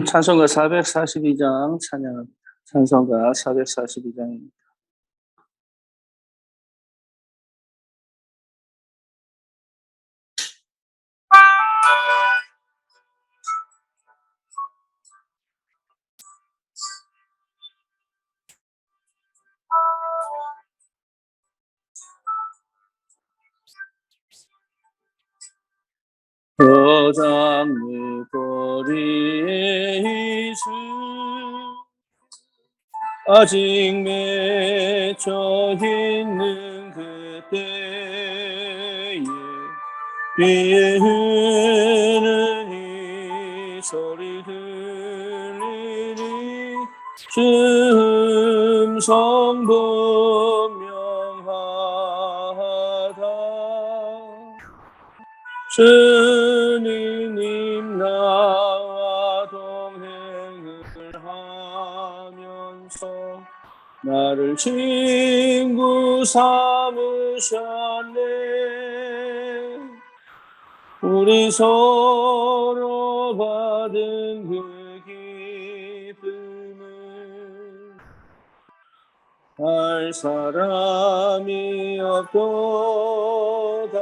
찬송가 442장 찬양합니다. 찬송가 442장입니다. 고장의 거리에 있을 아직 맺혀 있는 그때에 비에 흐르는 이 소리 들리니 음성 분명하다. 주님 나와 동행을 하면서 나를 친구 삼으셨네. 우리 서로 받은 그 기쁨을 알 사람이 없도다.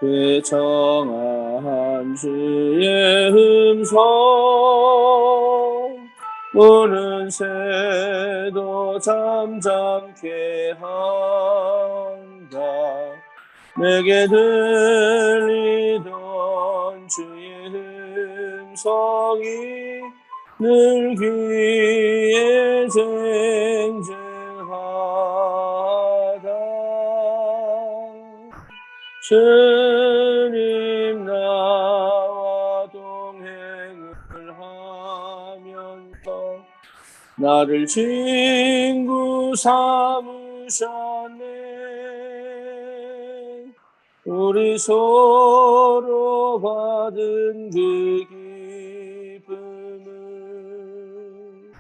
되청한 주의 음성 우는 새도 잠잠케 한다. 내게 들리던 주의 음성이 늘 귀에 쟁쟁하다. 주님 나와 동행을 하면서 나를 친구 삼으셨네. 우리 서로 받은 그 기쁨을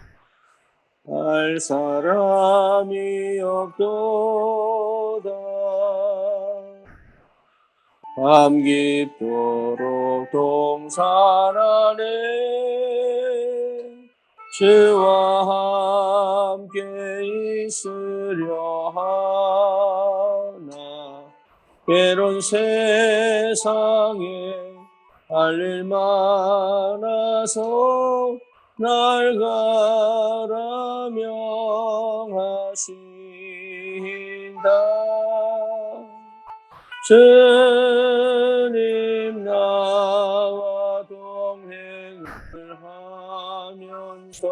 알 사람이 없도다. 밤 깊도록 동산 안에 주와 함께 있으려 하나. 괴로운 세상에 할 일 많아서 날 가라 명하신다. 주님 나와 동행을 하면서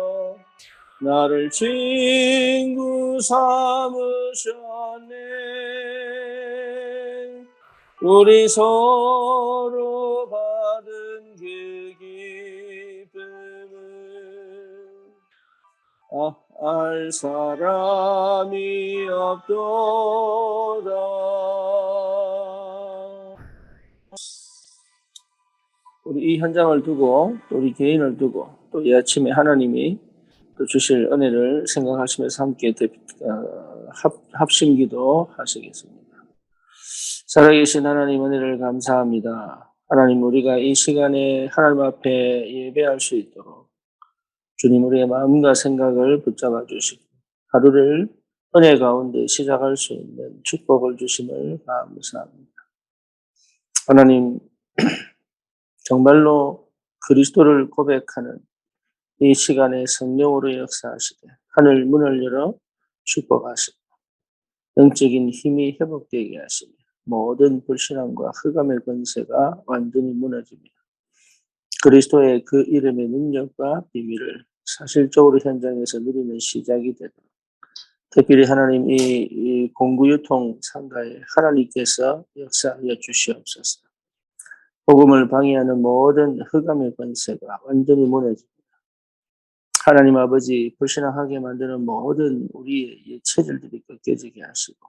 나를 친구 삼으셨네. 우리 서로 받은 그 기쁨을 알 사람이 없도다. 우리 이 현장을 두고 또 우리 개인을 두고 또 이 아침에 하나님이 또 주실 은혜를 생각하시면서 함께 합심기도 하시겠습니다. 살아계신 하나님 은혜를 감사합니다. 하나님 우리가 이 시간에 하나님 앞에 예배할 수 있도록 주님 우리의 마음과 생각을 붙잡아 주시고 하루를 은혜 가운데 시작할 수 있는 축복을 주심을 감사합니다. 하나님 정말로 그리스도를 고백하는 이 시간에 성령으로 역사하시되 하늘 문을 열어 축복하시고 영적인 힘이 회복되게 하시며 모든 불신앙과 흑암의 권세가 완전히 무너집니다. 그리스도의 그 이름의 능력과 비밀을 사실적으로 현장에서 누리는 시작이 되도록 특별히 하나님 이 공구유통 상가에 하나님께서 역사하여 주시옵소서. 복음을 방해하는 모든 흑암의 권세가 완전히 무너집니다. 하나님 아버지 불신앙하게 만드는 모든 우리의 체질들이 꺾여지게 하시고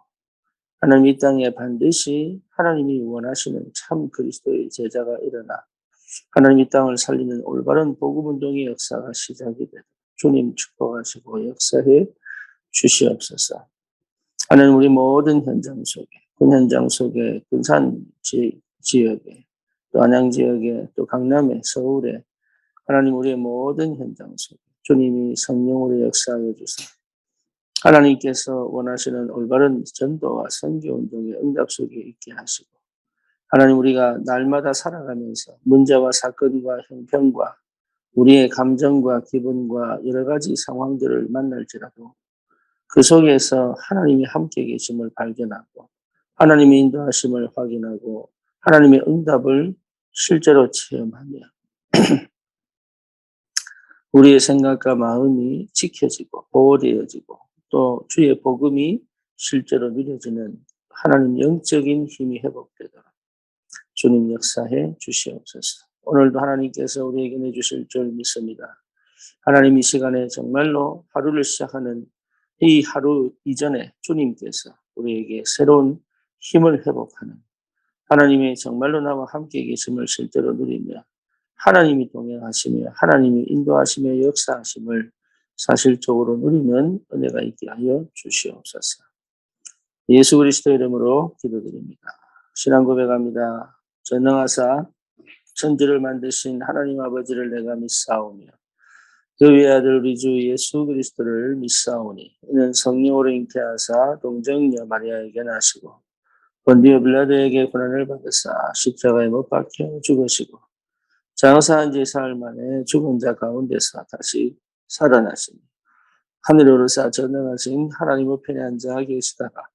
하나님 이 땅에 반드시 하나님이 원하시는 참 그리스도의 제자가 일어나 하나님 이 땅을 살리는 올바른 복음운동의 역사가 시작이 되도록 주님 축복하시고 역사해 주시옵소서. 하나님 우리 모든 현장 속에 군 현장 속에 군산 지역에 또 안양 지역에, 또 강남에, 서울에, 하나님 우리의 모든 현장 속에 주님이 성령으로 역사하여 주사 하나님께서 원하시는 올바른 전도와 선교운동의 응답 속에 있게 하시고, 하나님 우리가 날마다 살아가면서 문제와 사건과 형편과 우리의 감정과 기분과 여러 가지 상황들을 만날지라도 그 속에서 하나님이 함께 계심을 발견하고 하나님의 인도하심을 확인하고 하나님의 응답을 실제로 체험하며 우리의 생각과 마음이 지켜지고 보호되어지고 또 주의 복음이 실제로 누려지는 하나님 영적인 힘이 회복되도록 주님 역사해 주시옵소서. 오늘도 하나님께서 우리에게 내주실 줄 믿습니다. 하나님 이 시간에 정말로 하루를 시작하는 이 하루 이전에 주님께서 우리에게 새로운 힘을 회복하는 하나님의 정말로 나와 함께 계심을 실제로 누리며 하나님이 동행하시며 하나님이 인도하시며 역사하심을 사실적으로 누리는 은혜가 있게 하여 주시옵소서. 예수 그리스도 이름으로 기도드립니다. 신앙 고백합니다. 전능하사 천지를 만드신 하나님 아버지를 내가 믿사오며 그 외아들 우리 주 예수 그리스도를 믿사오니 이는 성령으로 잉태하사 동정녀 마리아에게 나시고 본디오 빌라도에게 고난을 받으사 십자가에 못 박혀 죽으시고 장사한 지 사흘 만에 죽은 자 가운데서 다시 살아나시니 하늘에 오르사 전능하신 하나님 우편에 앉아 계시다가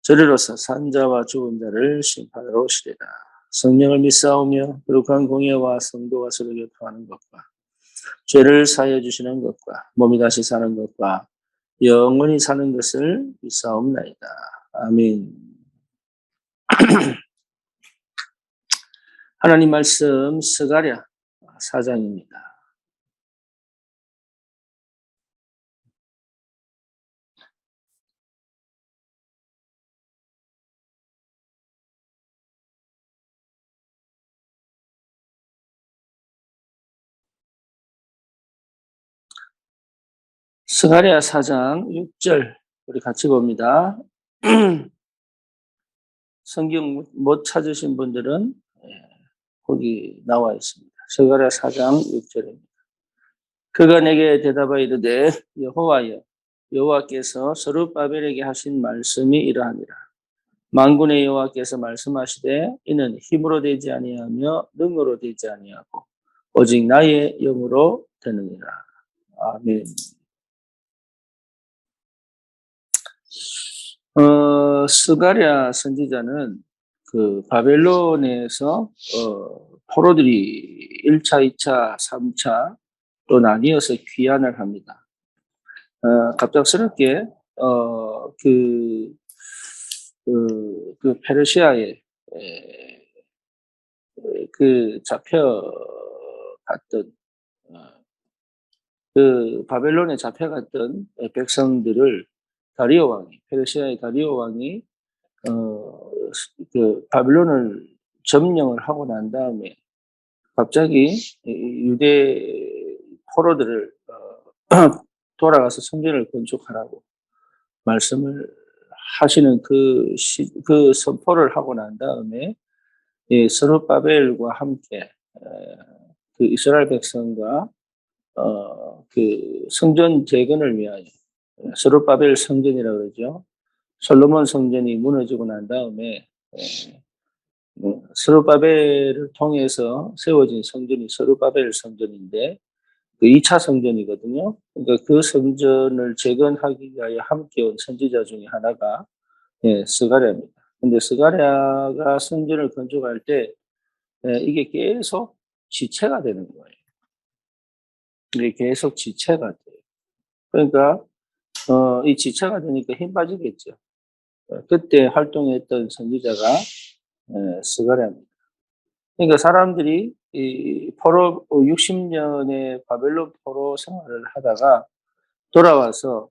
저리로서 산자와 죽은 자를 심판하러 오시리라. 성령을 믿사오며 거룩한 공예와 성도가 서로 교통하는 것과 죄를 사하여 주시는 것과 몸이 다시 사는 것과 영원히 사는 것을 믿사옵나이다. 아멘. 하나님 말씀 스가랴 4장입니다. 스가랴 4장 6절 우리 같이 봅니다. 성경 못 찾으신 분들은 거기 나와 있습니다. 스가랴 4장 6절입니다. 그가 내게 대답하여 이르되 여호와여 여호와께서 스룹바벨에게 하신 말씀이 이러하니라. 만군의 여호와께서 말씀하시되 이는 힘으로 되지 아니하며 능으로 되지 아니하고 오직 나의 영으로 되느니라. 아멘. 스가랴 선지자는 그 바벨론에서 포로들이 1차, 2차, 3차 또 나뉘어서 귀환을 합니다. 갑작스럽게 그 페르시아에 그 잡혀갔던 그 바벨론에 잡혀갔던 백성들을 다리오 왕이 페르시아의 다리오 왕이 그 바벨론을 점령을 하고 난 다음에 갑자기 유대 포로들을 돌아가서 성전을 건축하라고 말씀을 하시는 그 선포를 하고 난 다음에 스룹바벨과 함께 그 이스라엘 백성과 그 성전 재건을 위하여 스룹바벨 성전이라고 그러죠. 솔로몬 성전이 무너지고 난 다음에 스룹바벨을 통해서 세워진 성전이 스룹바벨 성전인데 그 2차 성전이거든요. 그러니까 그 성전을 재건하기 위하여 함께 온 선지자 중에 하나가 스가랴입니다. 근데 스가랴가 성전을 건축할 때 이게 계속 지체가 되는 거예요. 이게 계속 지체가 돼요. 그러니까 이 지체가 되니까 힘 빠지겠죠. 그때 활동했던 선지자가 스가랴입니다. 그러니까 사람들이 이 포로 60년의 바벨론 포로 생활을 하다가 돌아와서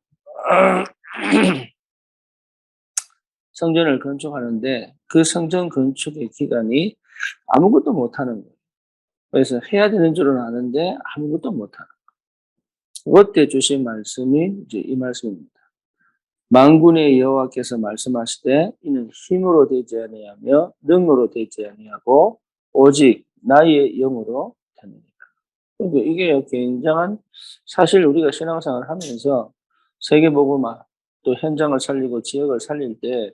성전을 건축하는데 그 성전 건축의 기간이 아무것도 못하는 거예요. 그래서 해야 되는 줄은 아는데 아무것도 못하는 거예요. 그때 주신 말씀이 이제 이 말씀입니다. 만군의 여호와께서 말씀하시되 이는 힘으로 되지 아니하며 능으로 되지 아니하고 오직 나의 영으로 되느니라. 그러니까 이게 굉장한 사실 우리가 신앙생활을 하면서 세계복음화 또 현장을 살리고 지역을 살릴 때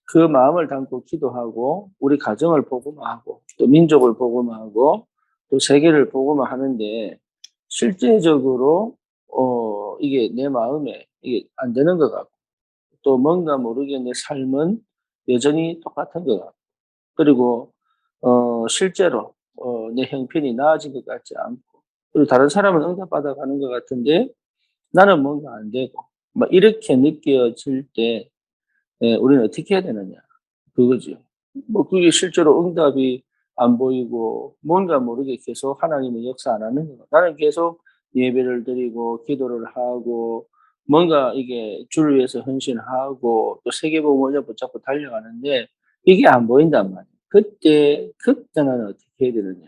그 마음을 담고 기도하고 우리 가정을 복음화하고 또 민족을 복음화하고 또 세계를 복음화하는데 실제적으로 이게 내 마음에 이게 안 되는 것 같고 또 뭔가 모르게 내 삶은 여전히 똑같은 것 같고 그리고 실제로 내 형편이 나아진 것 같지 않고 그리고 다른 사람은 응답받아 가는 것 같은데 나는 뭔가 안 되고 막 이렇게 느껴질 때 우리는 어떻게 해야 되느냐 그거죠. 뭐 그게 실제로 응답이 안 보이고 뭔가 모르게 계속 하나님의 역사 안 하는 거. 나는 계속 예배를 드리고 기도를 하고 뭔가 이게 주를 위해서 헌신하고 또 세계복음을 붙잡고 달려가는데 이게 안 보인단 말이에요. 그때 나는 어떻게 해야 되느냐.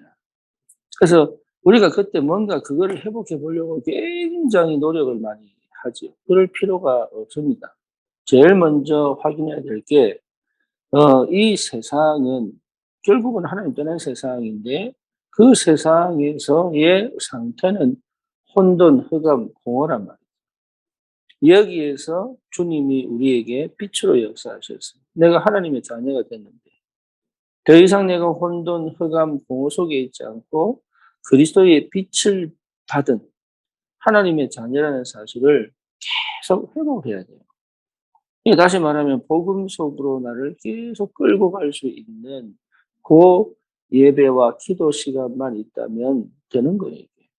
그래서 우리가 그때 뭔가 그거를 회복해 보려고 굉장히 노력을 많이 하죠. 그럴 필요가 없습니다. 제일 먼저 확인해야 될 게 이 세상은 결국은 하나님 떠난 세상인데 그 세상에서의 상태는 혼돈, 흑암, 공허란 말이에요. 여기에서 주님이 우리에게 빛으로 역사하셨어요. 내가 하나님의 자녀가 됐는데 더 이상 내가 혼돈, 흑암, 공허 속에 있지 않고 그리스도의 빛을 받은 하나님의 자녀라는 사실을 계속 회복해야 돼요. 다시 말하면 복음 속으로 나를 계속 끌고 갈 수 있는 그 예배와 기도 시간만 있다면 되는 거예요. 이게.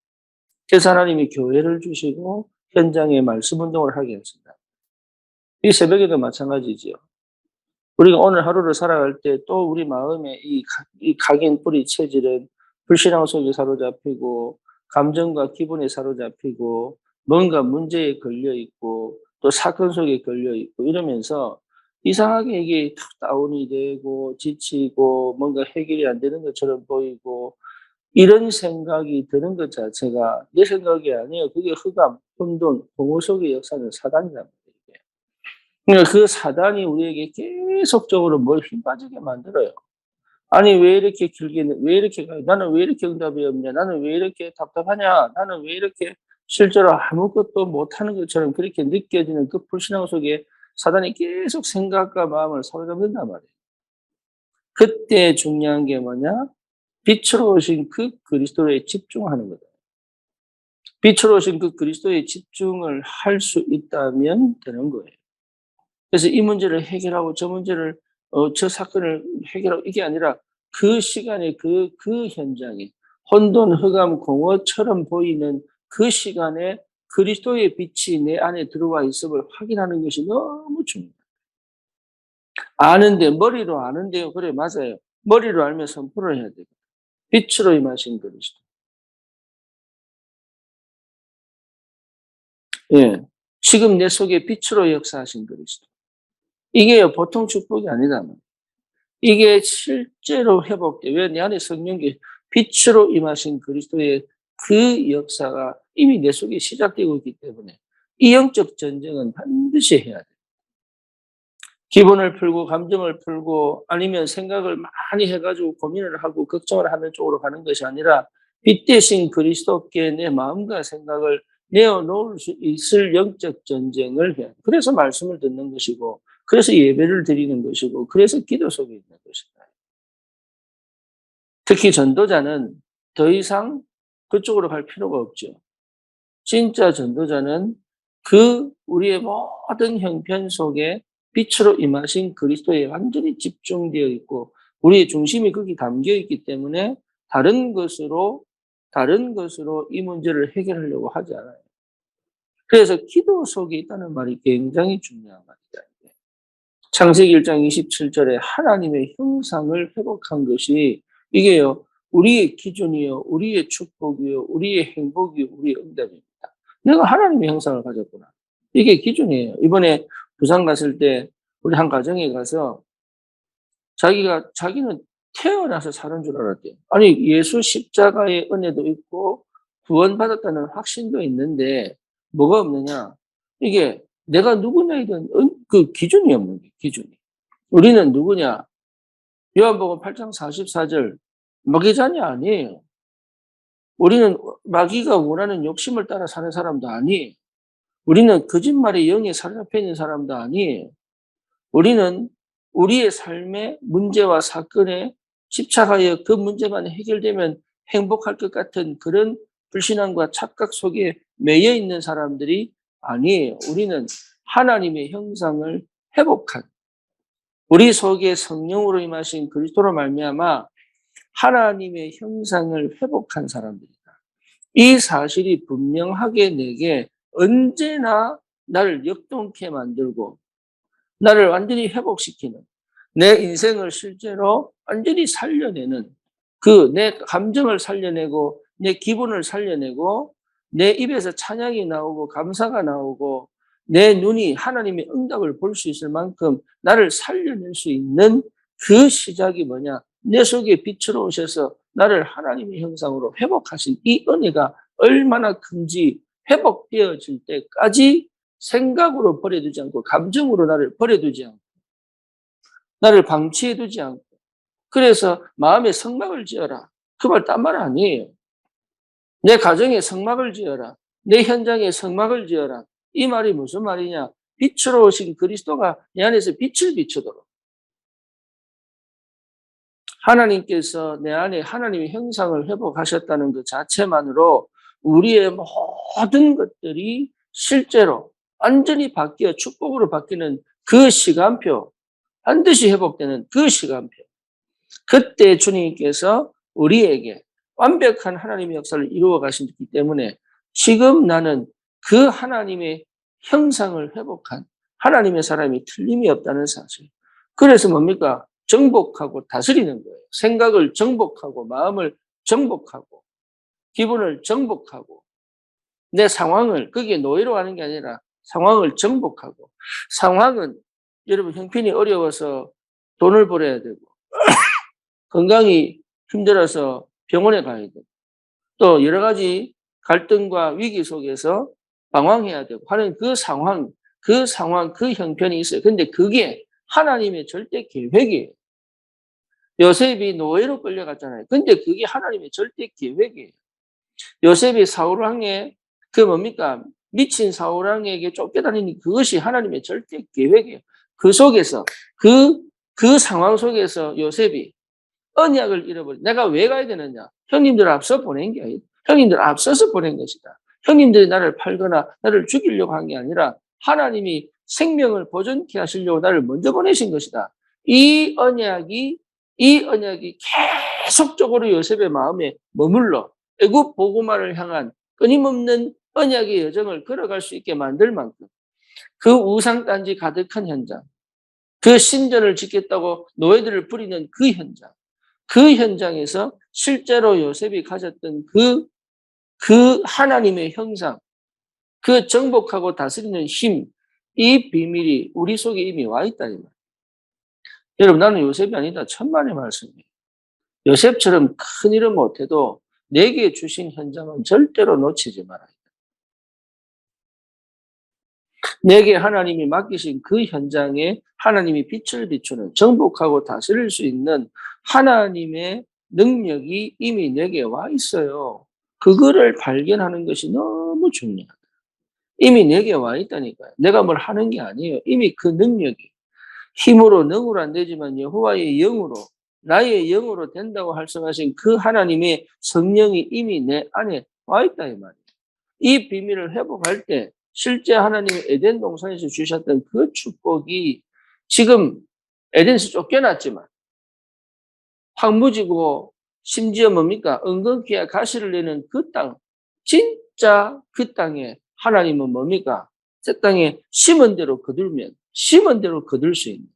그래서 하나님이 교회를 주시고 현장에 말씀 운동을 하게 했습니다. 이 새벽에도 마찬가지지요. 우리가 오늘 하루를 살아갈 때 또 우리 마음에 이 각인 뿌리 체질은 불신앙 속에 사로잡히고 감정과 기분에 사로잡히고 뭔가 문제에 걸려 있고 또 사건 속에 걸려 있고 이러면서 이상하게 이게 탁 다운이 되고 지치고 뭔가 해결이 안 되는 것처럼 보이고 이런 생각이 드는 것 자체가 내 생각이 아니에요. 그게 흑암, 혼돈, 공허 속의 역사는 사단이란 말이에요. 그러니까 그 사단이 우리에게 계속적으로 뭘 힘 빠지게 만들어요. 아니 왜 이렇게 길게 왜 이렇게 가요? 나는 왜 이렇게 응답이 없냐? 나는 왜 이렇게 답답하냐? 나는 왜 이렇게 실제로 아무것도 못하는 것처럼 그렇게 느껴지는 그 불신앙 속에 사단이 계속 생각과 마음을 사로잡는단 말이에요. 그때 중요한 게 뭐냐? 빛으로 오신 그 그리스도에 집중하는 거다. 빛으로 오신 그 그리스도에 집중을 할 수 있다면 되는 거예요. 그래서 이 문제를 해결하고 저 문제를 저 사건을 해결하고 이게 아니라 그 시간에 그 현장에 혼돈, 흑암, 공허처럼 보이는 그 시간에 그리스도의 빛이 내 안에 들어와 있음을 확인하는 것이 너무 중요해요. 아는데 머리로 아는데요. 그래 맞아요. 머리로 알면 선포를 해야 돼요. 빛으로 임하신 그리스도. 예. 지금 내 속에 빛으로 역사하신 그리스도. 이게 보통 축복이 아니다. 이게 실제로 회복돼. 왜 내 안에 성령이 빛으로 임하신 그리스도의 그 역사가 이미 내 속에 시작되고 있기 때문에 이 영적 전쟁은 반드시 해야 돼. 기분을 풀고 감정을 풀고 아니면 생각을 많이 해가지고 고민을 하고 걱정을 하는 쪽으로 가는 것이 아니라 빛 대신 그리스도께 내 마음과 생각을 내어놓을 수 있을 영적 전쟁을 해야 돼. 그래서 말씀을 듣는 것이고 그래서 예배를 드리는 것이고 그래서 기도 속에 있는 것이다. 특히 전도자는 더 이상 그쪽으로 갈 필요가 없죠. 진짜 전도자는 그 우리의 모든 형편 속에 빛으로 임하신 그리스도에 완전히 집중되어 있고 우리의 중심이 거기 담겨 있기 때문에 다른 것으로 이 문제를 해결하려고 하지 않아요. 그래서 기도 속에 있다는 말이 굉장히 중요한 말이다. 창세기 1장 27절에 하나님의 형상을 회복한 것이 이게요. 우리의 기준이요. 우리의 축복이요. 우리의 행복이요. 우리의 응답입니다. 내가 하나님의 형상을 가졌구나. 이게 기준이에요. 이번에 부산 갔을 때 우리 한 가정에 가서 자기는 태어나서 사는 줄 알았대요. 아니 예수 십자가의 은혜도 있고 구원받았다는 확신도 있는데 뭐가 없느냐. 이게 내가 누구냐에 대한 그 기준이 없는 거예요. 기준이. 우리는 누구냐? 요한복음 8장 44절 마귀자녀 아니에요. 우리는 마귀가 원하는 욕심을 따라 사는 사람도 아니에요. 우리는 거짓말의 영에 사로잡혀 있는 사람도 아니에요. 우리는 우리의 삶의 문제와 사건에 집착하여 그 문제만 해결되면 행복할 것 같은 그런 불신앙과 착각 속에 매여 있는 사람들이 아니에요. 우리는 하나님의 형상을 회복한, 우리 속에 성령으로 임하신 그리스도로 말미암아 하나님의 형상을 회복한 사람들이다. 이 사실이 분명하게 내게 언제나 나를 역동케 만들고 나를 완전히 회복시키는, 내 인생을 실제로 완전히 살려내는, 그 내 감정을 살려내고 내 기분을 살려내고 내 입에서 찬양이 나오고 감사가 나오고 내 눈이 하나님의 응답을 볼 수 있을 만큼 나를 살려낼 수 있는 그 시작이 뭐냐? 내 속에 빛으로 오셔서 나를 하나님의 형상으로 회복하신 이 은혜가 얼마나 큰지, 회복되어질 때까지 생각으로 버려두지 않고 감정으로 나를 버려두지 않고 나를 방치해두지 않고, 그래서 마음에 성막을 지어라. 그 말 딴 말 아니에요. 내 가정에 성막을 지어라. 내 현장에 성막을 지어라. 이 말이 무슨 말이냐? 빛으로 오신 그리스도가 내 안에서 빛을 비추도록, 하나님께서 내 안에 하나님의 형상을 회복하셨다는 그 자체만으로 우리의 모든 것들이 실제로 완전히 바뀌어 축복으로 바뀌는 그 시간표, 반드시 회복되는 그 시간표. 그때 주님께서 우리에게 완벽한 하나님의 역사를 이루어 가시기 때문에 지금 나는 그 하나님의 형상을 회복한 하나님의 사람이 틀림이 없다는 사실. 그래서 뭡니까? 정복하고 다스리는 거예요. 생각을 정복하고 마음을 정복하고 기분을 정복하고 내 상황을, 거기에 노예로 하는 게 아니라 상황을 정복하고, 상황은 여러분 형편이 어려워서 돈을 벌어야 되고 건강이 힘들어서 병원에 가야 되고 또 여러 가지 갈등과 위기 속에서 방황해야 되고 하는 그 상황, 그 형편이 있어요. 근데 그게 하나님의 절대 계획이에요. 요셉이 노예로 끌려갔잖아요. 근데 그게 하나님의 절대 계획이에요. 요셉이 사울왕의 그 뭡니까? 미친 사울왕에게 쫓겨다니니 그것이 하나님의 절대 계획이에요. 그 속에서, 그 상황 속에서 요셉이 언약을 잃어버린, 내가 왜 가야 되느냐? 형님들 앞서 보낸 게 아니다. 형님들 앞서서 보낸 것이다. 형님들이 나를 팔거나 나를 죽이려고 한 게 아니라 하나님이 생명을 보존케 하시려고 나를 먼저 보내신 것이다. 이 언약이 계속적으로 요셉의 마음에 머물러 애굽 보고마를 향한 끊임없는 언약의 여정을 걸어갈 수 있게 만들 만큼 그 우상단지 가득한 현장, 그 신전을 짓겠다고 노예들을 부리는 그 현장, 그 현장에서 실제로 요셉이 가졌던 그 하나님의 형상, 그 정복하고 다스리는 힘, 이 비밀이 우리 속에 이미 와 있다는 말이에요. 여러분, 나는 요셉이 아니다. 천만의 말씀이에요. 요셉처럼 큰 일은 못해도 내게 주신 현장은 절대로 놓치지 말아야 돼. 내게 하나님이 맡기신 그 현장에 하나님이 빛을 비추는, 정복하고 다스릴 수 있는 하나님의 능력이 이미 내게 와 있어요. 그거를 발견하는 것이 너무 중요하다. 이미 내게 와 있다니까요. 내가 뭘 하는 게 아니에요. 이미 그 능력이 힘으로 능으로 안 되지만 여호와의 영으로, 나의 영으로 된다고 말씀하신 그 하나님의 성령이 이미 내 안에 와 있다 이 말이에요. 이 비밀을 회복할 때 실제 하나님이 에덴 동산에서 주셨던 그 축복이 지금 에덴에서 쫓겨났지만 황무지고 심지어 뭡니까? 은근키와 가시를 내는 그 땅, 진짜 그 땅에 하나님은 뭡니까? 그 땅에 심은 대로 거들면 심은 대로 거둘 수 있는,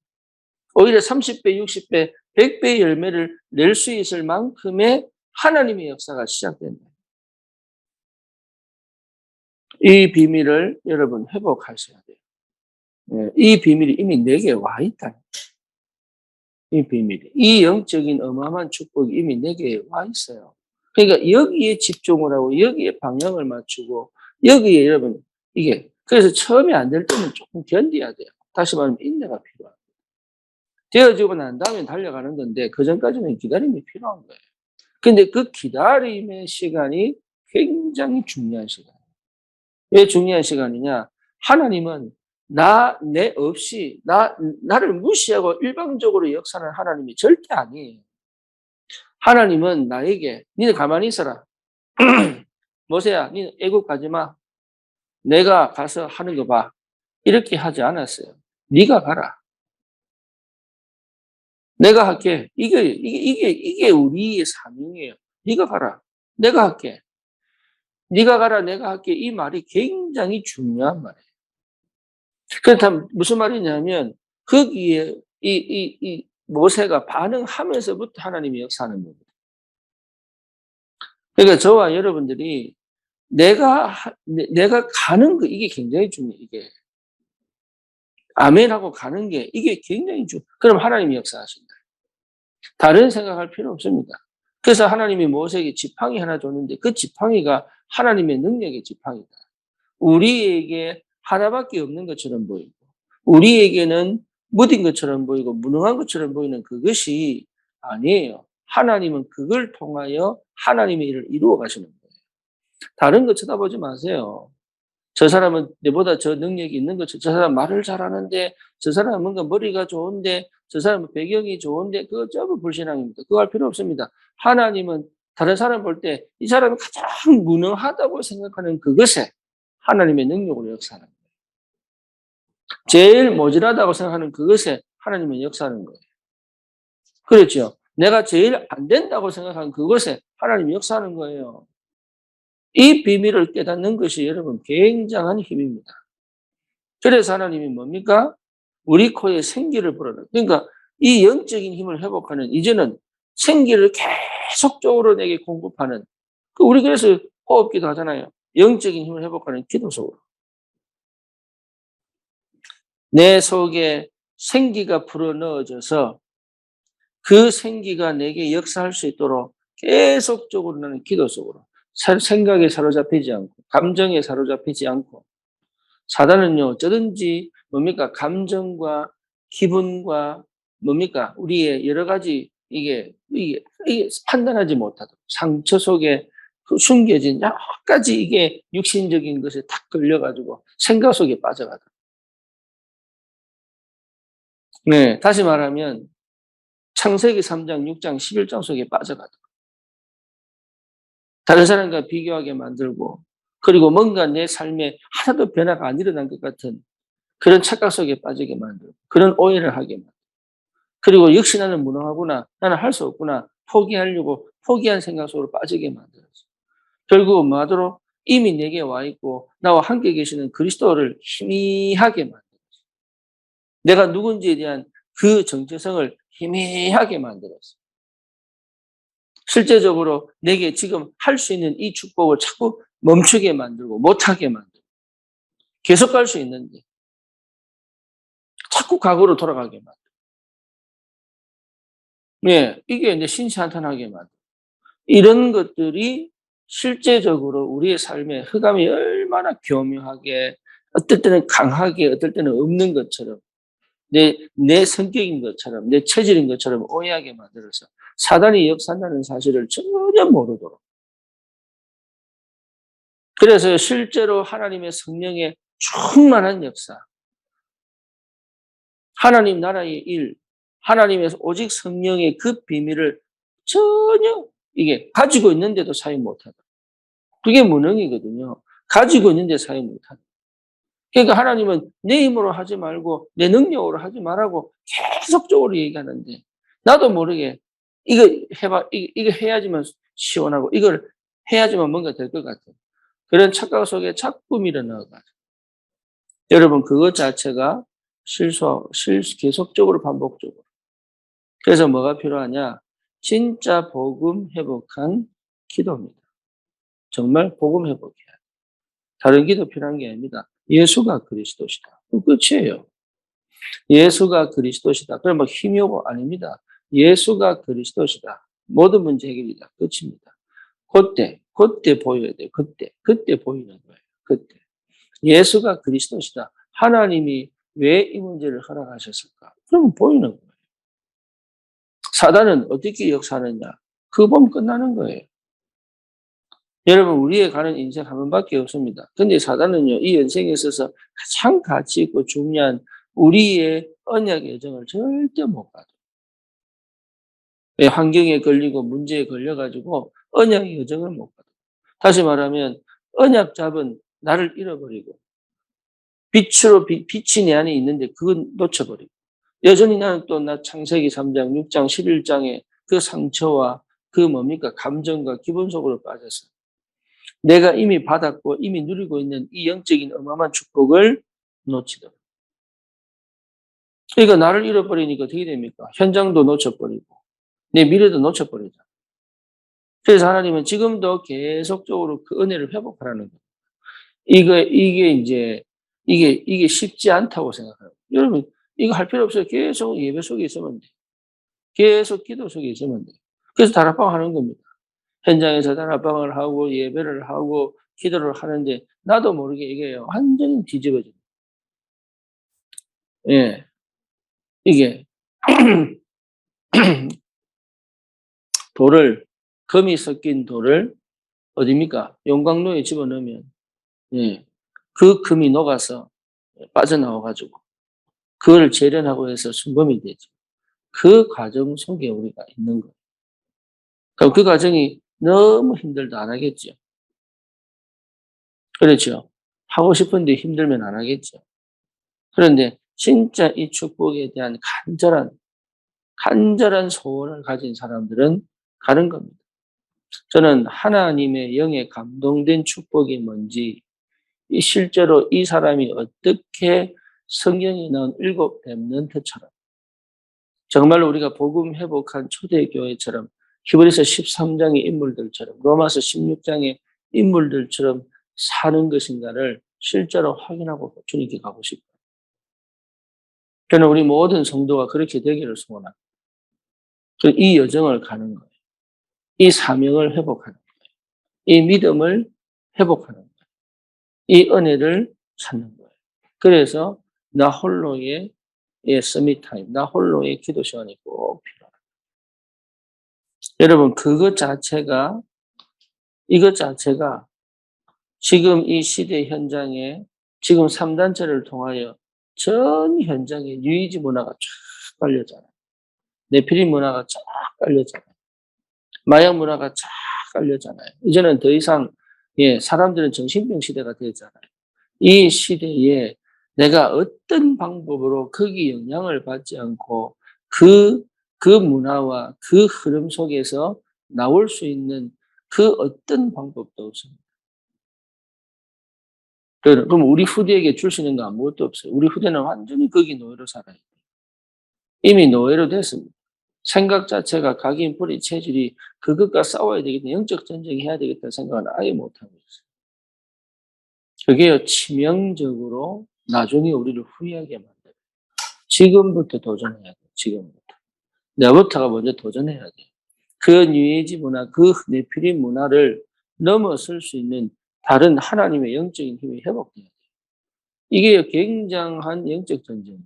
오히려 30배, 60배, 100배의 열매를 낼 수 있을 만큼의 하나님의 역사가 시작된다. 이 비밀을 여러분 회복하셔야 돼요. 이 비밀이 이미 내게 와 있다. 이 비밀이. 이 영적인 어마어마한 축복이 이미 내게 와 있어요. 그러니까 여기에 집중을 하고 여기에 방향을 맞추고 여기에 여러분 이게, 그래서 처음에 안 될 때는 조금 견뎌야 돼요. 다시 말하면 인내가 필요합니다. 되어지고 난 다음에 달려가는 건데 그 전까지는 기다림이 필요한 거예요. 근데 그 기다림의 시간이 굉장히 중요한 시간이에요. 왜 중요한 시간이냐? 하나님은 내 없이, 나를 무시하고 일방적으로 역사하는 하나님이 절대 아니에요. 하나님은 나에게, 니네 가만히 있어라. 모세야, 니네 애국 가지 마. 내가 가서 하는 거 봐. 이렇게 하지 않았어요. 네가 가라. 내가 할게. 이게 우리의 사명이에요. 네가 가라. 내가 할게. 네가 가라. 내가 할게. 이 말이 굉장히 중요한 말이에요. 그렇다면 무슨 말이냐면 거기에 이 모세가 반응하면서부터 하나님이 역사하는 겁니다. 그러니까 저와 여러분들이 내가 가는 거 이게 굉장히 중요해요. 이게 아멘하고 가는 게 이게 굉장히 중요해요. 그럼 하나님이 역사하신다. 다른 생각할 필요 없습니다. 그래서 하나님이 모세에게 지팡이 하나 줬는데 그 지팡이가 하나님의 능력의 지팡이다. 우리에게 하나밖에 없는 것처럼 보이고 우리에게는 무딘 것처럼 보이고 무능한 것처럼 보이는 그것이 아니에요. 하나님은 그걸 통하여 하나님의 일을 이루어 가시는 거예요. 다른 거 쳐다보지 마세요. 저 사람은 내보다 저 능력이 있는 것처럼 저 사람 말을 잘하는데 저 사람은 뭔가 머리가 좋은데 저 사람은 배경이 좋은데 그거 전부 불신앙입니다. 그거 할 필요 없습니다. 하나님은 다른 사람 볼 때 이 사람이 가장 무능하다고 생각하는 그것에 하나님의 능력으로 역사하는 거예요. 제일 모자라다고 생각하는 그것에 하나님은 역사하는 거예요. 그렇죠? 내가 제일 안 된다고 생각하는 그것에 하나님이 역사하는 거예요. 이 비밀을 깨닫는 것이 여러분 굉장한 힘입니다. 그래서 하나님이 뭡니까? 우리 코에 생기를 불어넣어. 그러니까 이 영적인 힘을 회복하는 이제는 생기를 계속적으로 내게 공급하는 우리 그래서 호흡기도 하잖아요. 영적인 힘을 회복하는 기도 속으로. 내 속에 생기가 불어넣어져서 그 생기가 내게 역사할 수 있도록 계속적으로 나는 기도 속으로 생각에 사로잡히지 않고 감정에 사로잡히지 않고 사단은요 어쩌든지 뭡니까 감정과 기분과 뭡니까 우리의 여러 가지 이게 판단하지 못하도록 상처 속에 숨겨진 여러 가지 이게 육신적인 것에 탁 걸려가지고 생각 속에 빠져가도록. 네, 다시 말하면 창세기 3장, 6장, 11장 속에 빠져가도록. 다른 사람과 비교하게 만들고 그리고 뭔가 내 삶에 하나도 변화가 안 일어난 것 같은 그런 착각 속에 빠지게 만들고 그런 오해를 하게 만들고 그리고 역시 나는 무능하구나. 나는 할 수 없구나. 포기하려고 포기한 생각 속으로 빠지게 만들었어. 결국 뭐하도록 이미 내게 와 있고 나와 함께 계시는 그리스도를 희미하게 만들었어. 내가 누군지에 대한 그 정체성을 희미하게 만들었어. 실제적으로 내게 지금 할 수 있는 이 축복을 자꾸 멈추게 만들고 못하게 만들고 계속 갈 수 있는데 자꾸 과거로 돌아가게 만들고 예, 이게 이제 신시한탄하게 만들고 이런 것들이 실제적으로 우리의 삶에 흑암이 얼마나 교묘하게 어떨 때는 강하게 어떨 때는 없는 것처럼 내 성격인 것처럼 내 체질인 것처럼 오해하게 만들어서 사단이 역사한다는 사실을 전혀 모르도록 그래서 실제로 하나님의 성령의 충만한 역사 하나님 나라의 일 하나님의 오직 성령의 그 비밀을 전혀 이게 가지고 있는데도 사용 못하다. 그게 무능이거든요. 가지고 있는데 사용 못하다. 그러니까 하나님은 내 힘으로 하지 말고 내 능력으로 하지 말라고 계속적으로 얘기하는데 나도 모르게 이거 해봐 이거 해야지만 시원하고 이걸 해야지만 뭔가 될 것 같은 그런 착각 속에 자꾸 밀어넣어가지고 여러분 그것 자체가 계속적으로 반복적으로 그래서 뭐가 필요하냐 진짜 복음 회복한 기도입니다. 정말 복음 회복해야 돼. 다른 기도 필요한 게 아닙니다. 예수가 그리스도시다. 그 끝이에요. 예수가 그리스도시다. 그럼 뭐 힘이 오고 아닙니다. 예수가 그리스도시다. 모든 문제 해결이다. 끝입니다. 그때 보여야 돼요. 그때 보이는 거예요. 그때. 예수가 그리스도시다. 하나님이 왜 이 문제를 허락하셨을까? 그러면 보이는 거예요. 사단은 어떻게 역사하느냐? 그거 보면 끝나는 거예요. 여러분, 우리의 가는 인생 한 번밖에 없습니다. 근데 사단은요, 이 인생에 있어서 가장 가치 있고 중요한 우리의 언약의 여정을 절대 못 가요. 환경에 걸리고 문제에 걸려가지고 언약의 여정을 못 가요. 다시 말하면 언약 잡은 나를 잃어버리고 빛이 내 안에 있는데 그건 놓쳐버리고 여전히 나는 또 창세기 3장, 6장, 11장의 그 상처와 그 뭡니까? 감정과 기분 속으로 빠져서 내가 이미 받았고 이미 누리고 있는 이 영적인 어마어마한 축복을 놓치더라. 그러니까 나를 잃어버리니까 어떻게 됩니까? 현장도 놓쳐버리고 내 미래도 놓쳐버리잖아. 그래서 하나님은 지금도 계속적으로 그 은혜를 회복하라는 거예요. 이게 쉽지 않다고 생각해요. 여러분, 이거 할 필요 없어요. 계속 예배 속에 있으면 돼. 계속 기도 속에 있으면 돼. 그래서 다락방 하는 겁니다. 현장에서 다락방을 하고 예배를 하고 기도를 하는데 나도 모르게 이게 완전히 뒤집어집니다. 예. 이게 금이 섞인 돌을 어디입니까? 용광로에 집어넣으면 예. 그 금이 녹아서 빠져나와 가지고 그걸 재련하고 해서 순금이 되죠. 그 과정 속에 우리가 있는 거예요. 그럼 그 과정이 너무 힘들다 안 하겠죠. 그렇죠. 하고 싶은데 힘들면 안 하겠죠. 그런데 진짜 이 축복에 대한 간절한 소원을 가진 사람들은 가는 겁니다. 저는 하나님의 영에 감동된 축복이 뭔지 실제로 이 사람이 어떻게 성경에 나온 7 렘넌트처럼 정말로 우리가 복음 회복한 초대교회처럼 히브리서 13장의 인물들처럼 로마서 16장의 인물들처럼 사는 것인가를 실제로 확인하고 주님께 가고 싶어요. 저는 우리 모든 성도가 그렇게 되기를 소원합니다. 이 여정을 가는 거예요. 이 사명을 회복하는 거예요. 이 믿음을 회복하는 거예요. 이 은혜를 찾는 거예요. 그래서 나 홀로의 서밋 타임, 나 홀로의 기도 시간이 꼭 필요합니다. 여러분, 이것 자체가 지금 이 시대 현장에 지금 3단체를 통하여 전 현장에 유이지 문화가 쫙 깔려잖아요. 네피림 문화가 쫙 깔려잖아요. 마약 문화가 쫙 깔려잖아요. 이제는 더 이상 사람들은 정신병 시대가 되잖아요. 이 시대에 내가 어떤 방법으로 거기 영향을 받지 않고 그 문화와 그 흐름 속에서 나올 수 있는 그 어떤 방법도 없습니다. 그럼 우리 후대에게 줄 수 있는 거 아무것도 없어요. 우리 후대는 완전히 거기 노예로 살아요. 이미 노예로 됐습니다. 생각 자체가 각인 뿌리 체질이 그것과 싸워야 되겠다, 영적 전쟁해야 되겠다는 생각은 아예 못하고 있어요. 그게요, 치명적으로 나중에 우리를 후회하게 만들어요. 지금부터 도전해야 돼요. 지금부터. 내부터가 먼저 도전해야 돼요. 그 뉴에이지 문화, 그 네피림 문화를 넘어설 수 있는 다른 하나님의 영적인 힘이 회복돼야 돼요. 이게 굉장한 영적 전쟁이에요.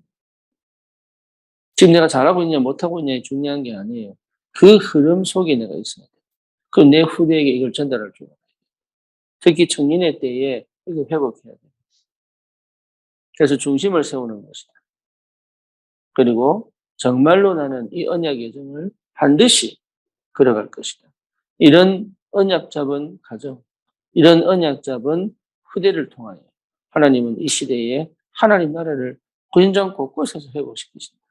지금 내가 잘하고 있냐 못하고 있냐가 중요한 게 아니에요. 그 흐름 속에 내가 있어야 돼요. 그럼 내 후대에게 이걸 전달할 줄 알아요. 특히 청년의 때에 이거 회복해야 돼요. 그래서 중심을 세우는 것이다. 그리고 정말로 나는 이 언약 여정을 반드시 걸어갈 것이다. 이런 언약 잡은 가정, 이런 언약 잡은 후대를 통하여 하나님은 이 시대에 하나님 나라를 현장 곳곳에서 회복시키신다.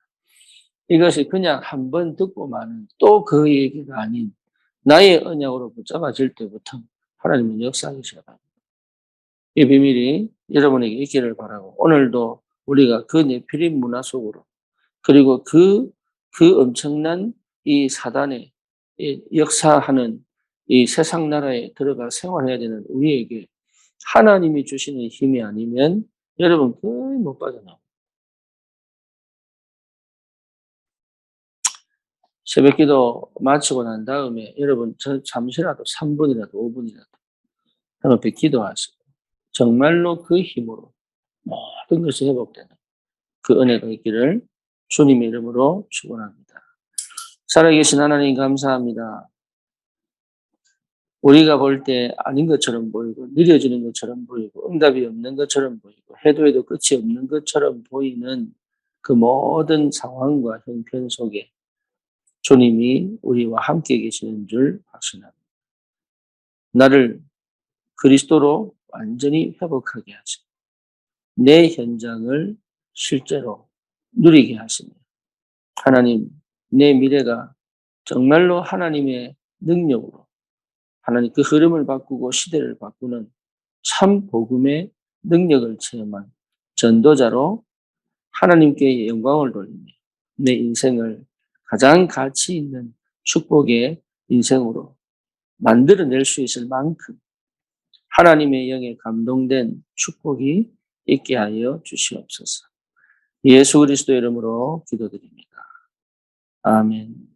이것이 그냥 한 번 듣고 마는 또 그 얘기가 아닌 나의 언약으로 붙잡아질 때부터 하나님은 역사하기 시작합니다. 이 비밀이 여러분에게 있기를 바라고 오늘도 우리가 그 네피림 문화 속으로 그리고 그 엄청난 이 사단의 역사하는 이 세상 나라에 들어가 생활해야 되는 우리에게 하나님이 주시는 힘이 아니면 여러분 거의 못 빠져나옵니다. 새벽기도 마치고 난 다음에 여러분 잠시라도 3분이라도 5분이라도 하나님 앞에 기도하시고 정말로 그 힘으로 모든 것이 회복되는 그 은혜가 있기를 주님의 이름으로 축원합니다. 살아계신 하나님 감사합니다. 우리가 볼 때 아닌 것처럼 보이고 느려지는 것처럼 보이고 응답이 없는 것처럼 보이고 해도 끝이 없는 것처럼 보이는 그 모든 상황과 형편 속에 주님이 우리와 함께 계시는 줄 확신합니다. 나를 그리스도로 완전히 회복하게 하시고 내 현장을 실제로 누리게 하시며 하나님, 내 미래가 정말로 하나님의 능력으로 하나님 그 흐름을 바꾸고 시대를 바꾸는 참 복음의 능력을 체험한 전도자로 하나님께 영광을 돌리며 내 인생을 가장 가치 있는 축복의 인생으로 만들어낼 수 있을 만큼 하나님의 영에 감동된 축복이 있게 하여 주시옵소서. 예수 그리스도 이름으로 기도드립니다. 아멘.